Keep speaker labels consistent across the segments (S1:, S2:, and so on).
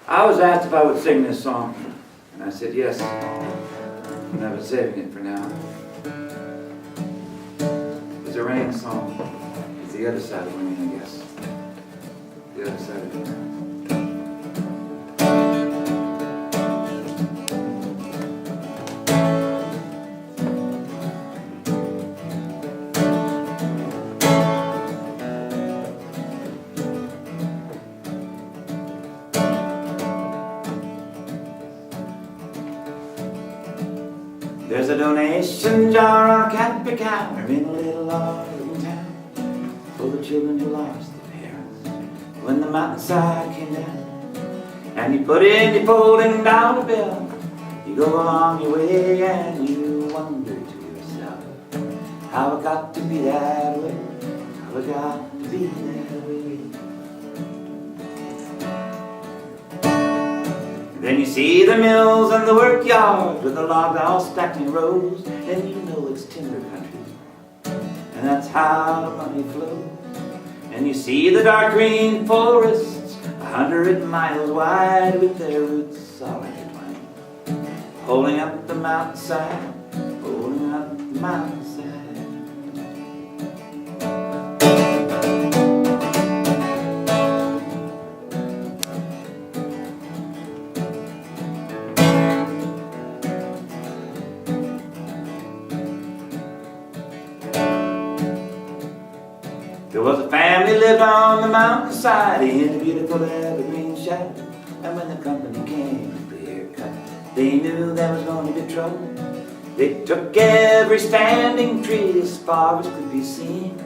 S1: I was asked if I would sing this song, and I said yes, and I was saving it for now. It's a rain song. It's the other side of rain, I guess. The other side of it. There's a donation jar on a cafe counter in a little Oregon town for the children who lost their parents when the mountainside came down. And you put in your folding dollar bill, you go along your way and you wonder to yourself, how it got to be that way, how it got to be that way. Then you see the mills and the workyards with the logs all stacked in rows, and you know it's timber country, and that's how the money flows. And you see the dark green forests 100 miles wide with their roots all intertwined, holding up the mountainside, holding up the mountainside. There was a family lived on the mountainside in a beautiful evergreen shack. And when the company came to clear cut, they knew there was going to be trouble. They took every standing tree as far as could be seen.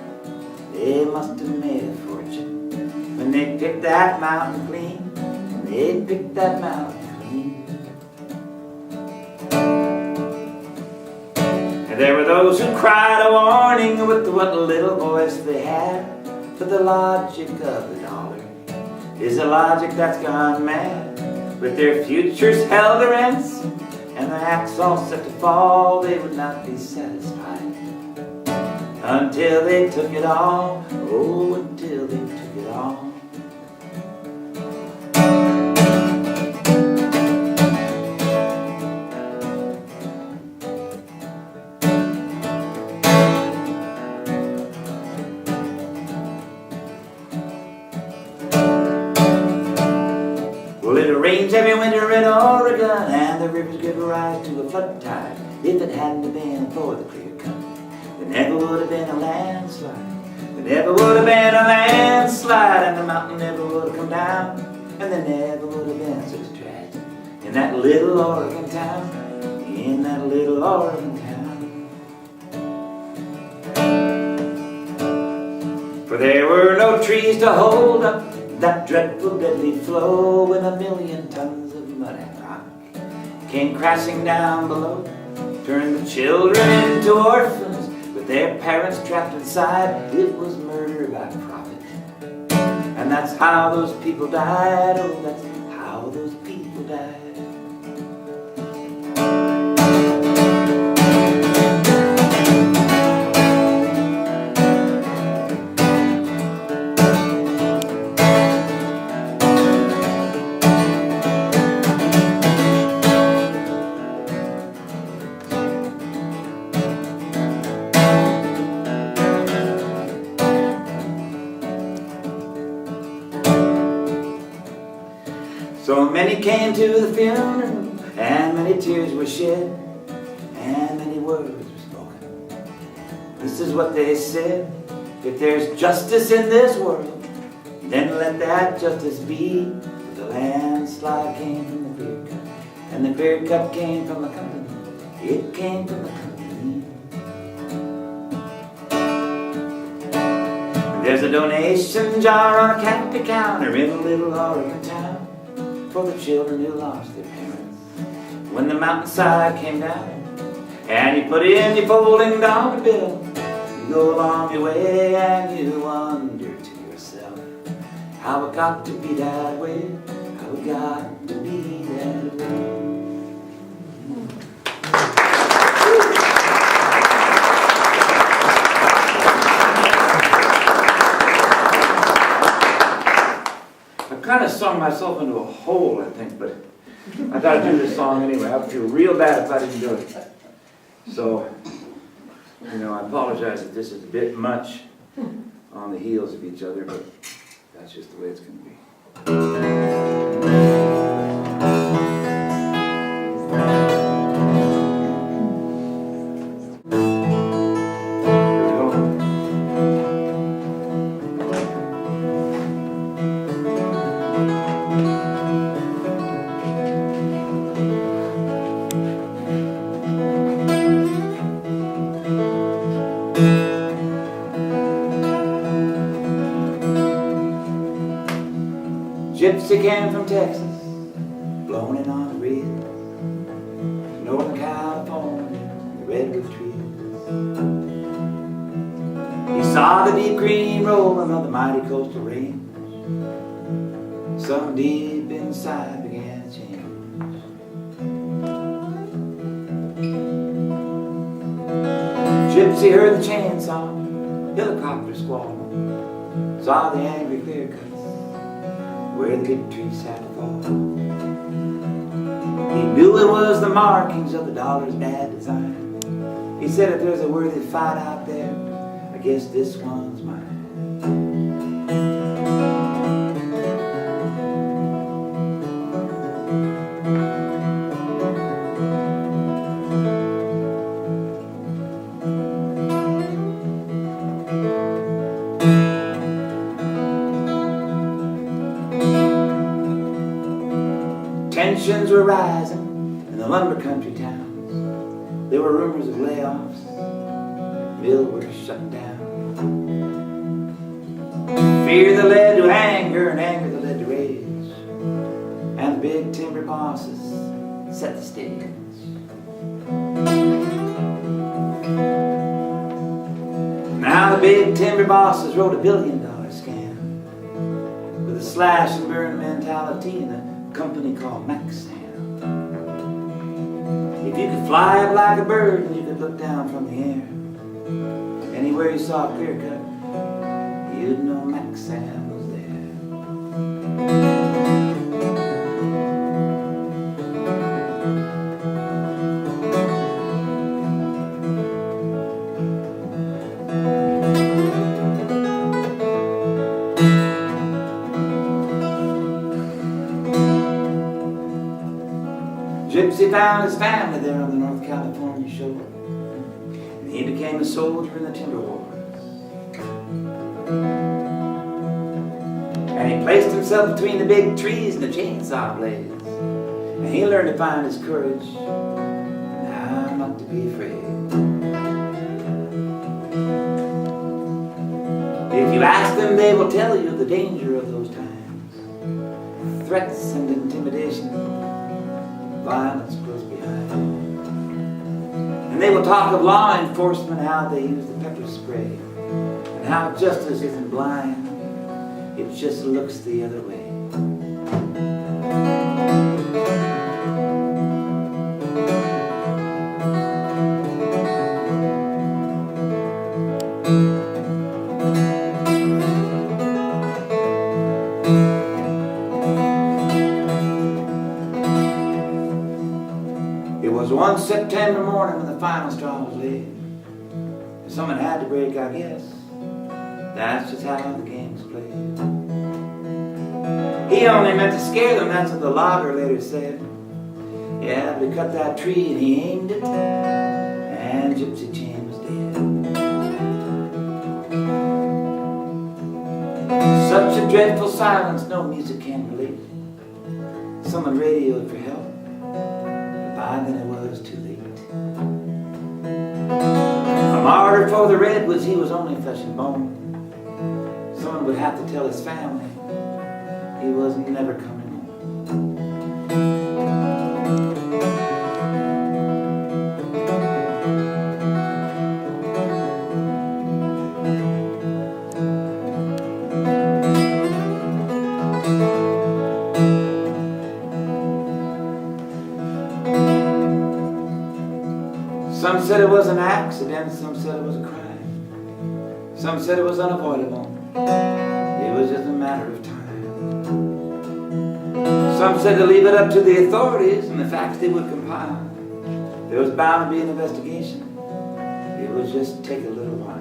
S1: They must have made a fortune when they picked that mountain clean. They picked that mountain clean. There were those who cried a warning with what little voice they had, for the logic of the dollar is a logic that's gone mad. With their futures held to ransom and the axe all set to fall, they would not be satisfied until they took it all. Oh, until they took it all. Well, it rains every winter in Oregon, and the rivers give rise to a flood tide. If it hadn't been for the clear cut, there never would have been a landslide. There never would have been a landslide, and the mountain never would have come down, and there never would have been such a tragedy in that little Oregon town, in that little Oregon town. For there were no trees to hold up that dreadful deadly flow, when 1,000,000 tons of mud and rock came crashing down below, turned the children into orphans with their parents trapped inside. It was murder by profit, and that's how those people died. Oh, that's how those people died. So many came to the funeral, and many tears were shed, and many words were spoken. This is what they said: if there's justice in this world, then let that justice be. The landslide came from the clear cut, and the clear cut came from the company. It came from the company. There's a donation jar on a cafe counter in a little Oregon town for the children who lost their parents when the mountainside came down. And you put in your folding dollar bill, you go along your way and you wonder to yourself, how it got to be that way, how it got to be that way. kind of sung myself into a hole, I think, but I got to do this song anyway. I would feel real bad if I didn't do it. So, I apologize if this is a bit much on the heels of each other, but that's just the way it's going to be. Gypsy came from Texas, blown in on the breeze, Northern California, the redwood trees. He saw the deep green rolling of the mighty coastal range. Something deep inside began to change. Gypsy heard the chainsaw, helicopter squall, saw the angry clear cuts where the big trees sat to fall. He knew it was the markings of the dollar's bad design. He said, if there's a worthy fight out there, I guess this one's mine. Tensions were rising in the lumber country towns. There were rumors of layoffs, mills were shut down. Fear that led to anger, and anger that led to rage, and the big timber bosses set the stage. Now the big timber bosses wrote $1 billion scam with a slash and burn mentality and a company called Maxam. If you could fly up like a bird and you could look down from the air, anywhere you saw a clear cut, you'd know Maxam was there. Gypsy found his family there on the North California shore, and he became a soldier in the timber wars. And he placed himself between the big trees and the chainsaw blades, and he learned to find his courage and how not to be afraid. If you ask them, they will tell you the danger of those times, threats and intimidation, violence close behind. And they will talk of law enforcement, how they use the pepper spray, and how justice isn't blind, it just looks the other way. It was one September morning when the final straw was laid. And someone had to break, I guess. That's just how the game's played. He only meant to scare them, that's what the logger later said. Yeah, but he cut that tree and he aimed it, and Gypsy Chain was dead. Such a dreadful silence, no music can relate. Someone radioed for help. By then it was too late. A martyr for the redwoods, he was only flesh and bone. Someone would have to tell his family he was never coming home. Some said it was an accident, some said it was a crime. Some said it was unavoidable, it was just a matter of time. Some said to leave it up to the authorities and the facts they would compile. There was bound to be an investigation. It would just take a little while.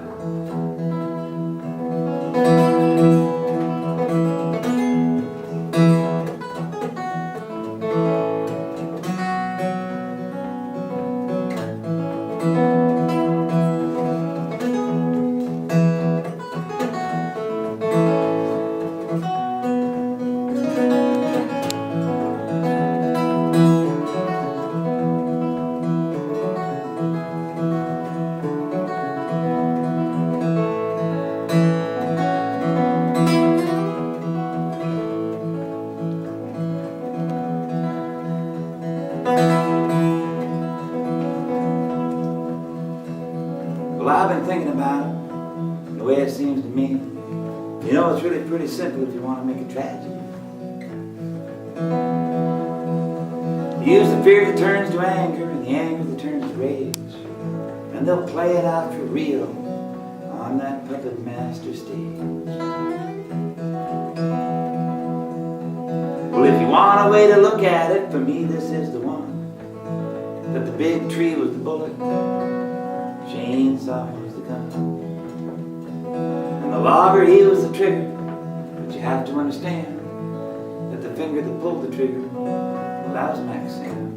S1: Well, I've been thinking about it, the way it seems to me. You know, it's really pretty simple if you want to make a tragedy. Use the fear that turns to anger and the anger that turns to rage, and they'll play it out for real on that puppet master stage. Well, if you want a way to look at it, for me this is the one. That the big tree was the bullet, chainsaw was the gun, and the logger, he was the trigger. But you have to understand that the finger that pulled the trigger, well, that was Maxine.